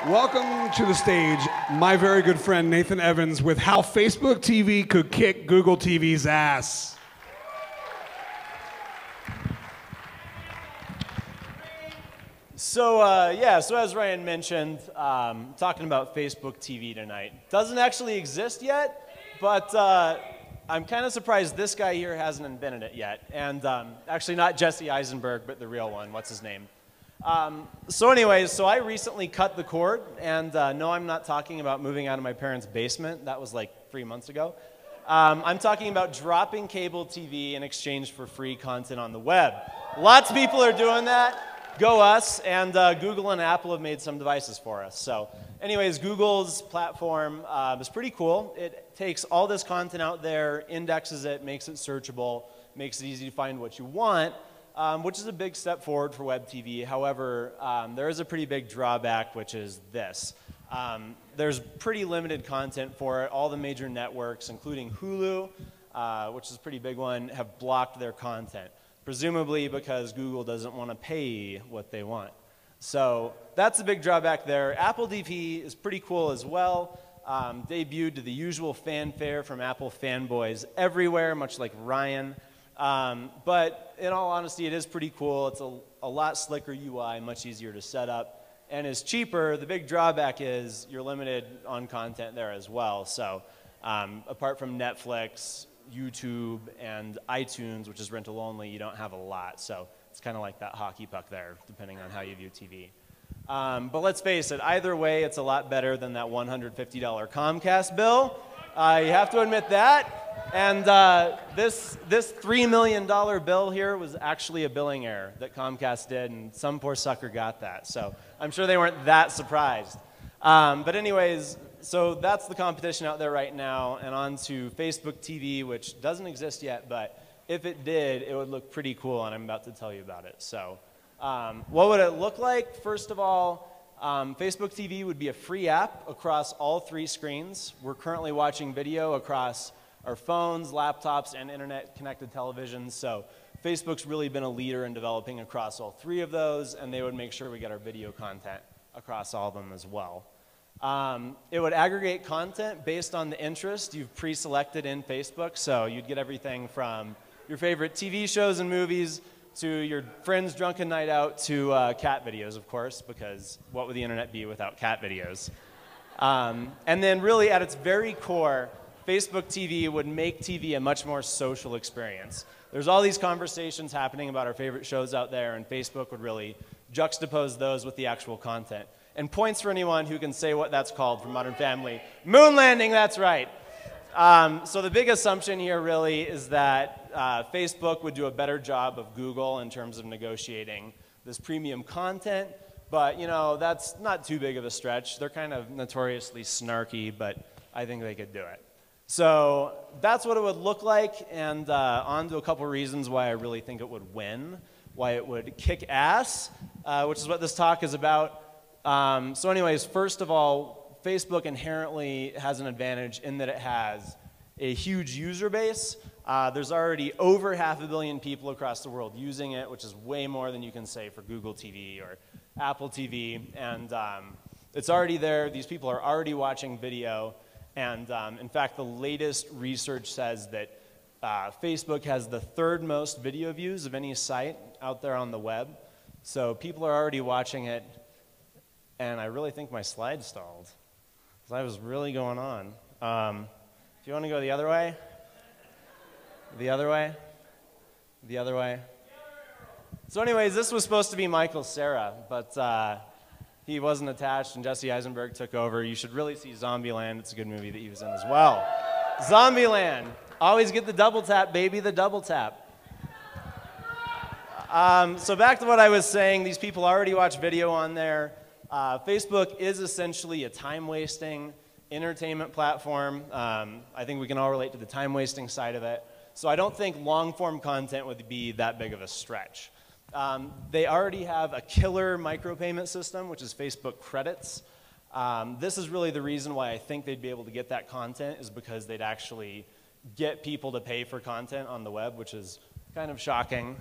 Welcome to the stage, my very good friend Nathan Evans with How Facebook TV Could Kick Google TV's Ass. So as Ryan mentioned, talking about Facebook TV tonight. Doesn't actually exist yet, but I'm kind of surprised this guy here hasn't invented it yet. And actually not Jesse Eisenberg, but the real one. What's his name? So I recently cut the cord, and no, I'm not talking about moving out of my parents' basement. That was like 3 months ago. I'm talking about dropping cable TV in exchange for free content on the web. Lots of people are doing that. Go us, and Google and Apple have made some devices for us. So anyways, Google's platform is pretty cool. It takes all this content out there, indexes it, makes it searchable, makes it easy to find what you want, which is a big step forward for web TV. However, there is a pretty big drawback, which is this. There's pretty limited content for it. All the major networks, including Hulu, which is a pretty big one, have blocked their content. Presumably because Google doesn't want to pay what they want. So that's a big drawback there. Apple TV is pretty cool as well. Debuted to the usual fanfare from Apple fanboys everywhere, much like Ryan. But in all honesty, it is pretty cool. It's a lot slicker UI, much easier to set up, and is cheaper. The big drawback is you're limited on content there as well. So apart from Netflix, YouTube, and iTunes, which is rental only, you don't have a lot. So it's kind of like that hockey puck there, depending on how you view TV. But let's face it, either way, it's a lot better than that $150 Comcast bill. You have to admit that. And this $3 million bill here was actually a billing error that Comcast did, and some poor sucker got that. So I'm sure they weren't that surprised. But anyways, so that's the competition out there right now, and on to Facebook TV, which doesn't exist yet, but if it did, it would look pretty cool, and I'm about to tell you about it. So what would it look like? First of all, Facebook TV would be a free app across all 3 screens. We're currently watching video across our phones, laptops, and internet-connected televisions, so Facebook's really been a leader in developing across all 3 of those, and they would make sure we get our video content across all of them as well. It would aggregate content based on the interest you've pre-selected in Facebook, so you'd get everything from your favorite TV shows and movies to your friend's drunken night out to cat videos, of course, because what would the internet be without cat videos? And then really at its very core, Facebook TV would make TV a much more social experience. There's all these conversations happening about our favorite shows out there, and Facebook would really juxtapose those with the actual content. And points for anyone who can say what that's called from Modern Family. Moon landing, that's right. So the big assumption here really is that Facebook would do a better job of Google in terms of negotiating this premium content. But, you know, that's not too big of a stretch. They're kind of notoriously snarky, but I think they could do it. So that's what it would look like, and on to a couple reasons why I really think it would win, why it would kick ass, which is what this talk is about. So anyways, first of all, Facebook inherently has an advantage in that it has a huge user base. There's already over 500 million people across the world using it, which is way more than you can say for Google TV or Apple TV. And it's already there. These people are already watching video. And in fact, the latest research says that Facebook has the 3rd most video views of any site out there on the web. So people are already watching it. And I really think my slide stalled, because I was really going on. Do you want to go the other way? The other way? The other way? So anyways, this was supposed to be Michael Cera, but he wasn't attached, and Jesse Eisenberg took over. You should really see Zombieland. It's a good movie that he was in as well. Zombieland. Always get the double tap, baby, the double tap. So back to what I was saying. These people already watch video on there. Facebook is essentially a time-wasting entertainment platform. I think we can all relate to the time-wasting side of it. So I don't think long-form content would be that big of a stretch. They already have a killer micropayment system, which is Facebook credits. This is really the reason why I think they'd be able to get that content, is because they'd actually get people to pay for content on the web, which is kind of shocking.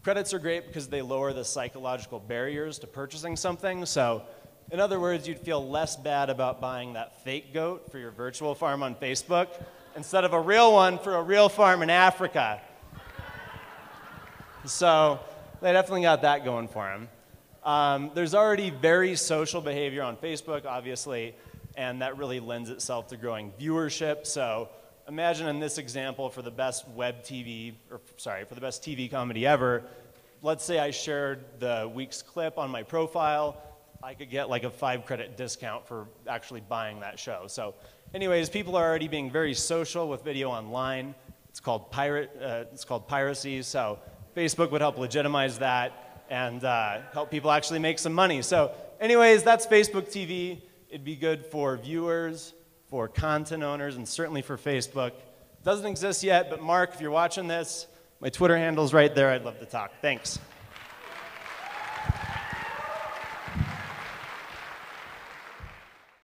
Credits are great because they lower the psychological barriers to purchasing something. So In other words, you'd feel less bad about buying that fake goat for your virtual farm on Facebook instead of a real one for a real farm in Africa. So they definitely got that going for them. There's already very social behavior on Facebook, obviously, and that really lends itself to growing viewership. So imagine in this example for the best web TV, or sorry, for the best TV comedy ever, let's say I shared the week's clip on my profile. I could get like a 5-credit discount for actually buying that show. So anyways, people are already being very social with video online. It's called piracy. So Facebook would help legitimize that and help people actually make some money. So anyways, that's Facebook TV. It'd be good for viewers, for content owners, and certainly for Facebook. Doesn't exist yet, but Mark, if you're watching this, my Twitter handle's right there. I'd love to talk. Thanks.